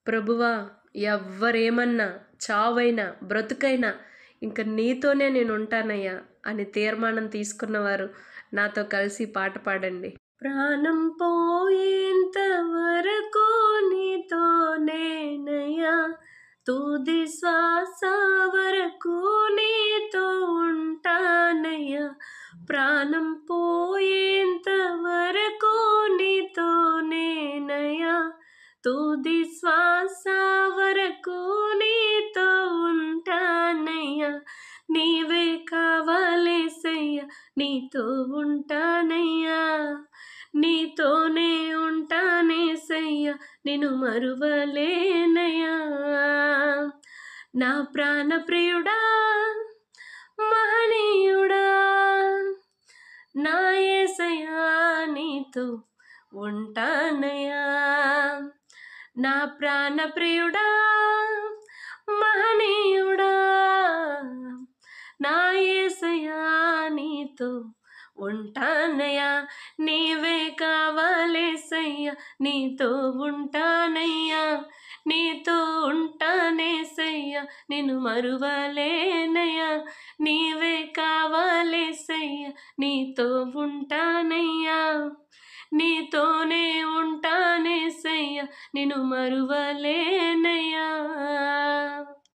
ప్రభువా, ఎవ్వరేమన్నా, చావైనా బ్రతుకైనా ఇంక నీతోనే నేనుంటానయ్యా అని తీర్మానం తీసుకున్నవారు నాతో కలిసి పాట పాడండి. ప్రాణం పోయేంత వరకు నీతోనేనయ్యా, తుది శ్వాస వరకు నీతో ఉంటానయ్యా. ప్రాణం పోయేంత వరకు నీతోనేనయ్యా, తుది శ్వాస వరకు నీతో ఉంటానయ్యా. నీవే కావాలేసయ్యా, నీతో ఉంటానయ్యా. నీతోనే ఉంటానేసయ్యా, నిన్ను మరువలేనయ్యా. నా ప్రాణ ప్రియుడా, మహనీయుడా, నా యేసయ్యా నీతో ఉంటానయ్యా. నా ప్రాణ ప్రియుడా, మహనీయుడా, నా యేసయ్యా నీతో ఉంటానయ్యా. నీవే కావాలేసయ్యా, నీతో ఉంటానయ్యా. నీతో ఉంటానేసయ్యా, నిన్ను మరువలేనయ్యా. నీవే కావాలేసయ్యా, నీతో ఉంటానయ్యా. నీతోనే ఉంటానేసయ్యా, నిన్ను మరువలేనయ్యా.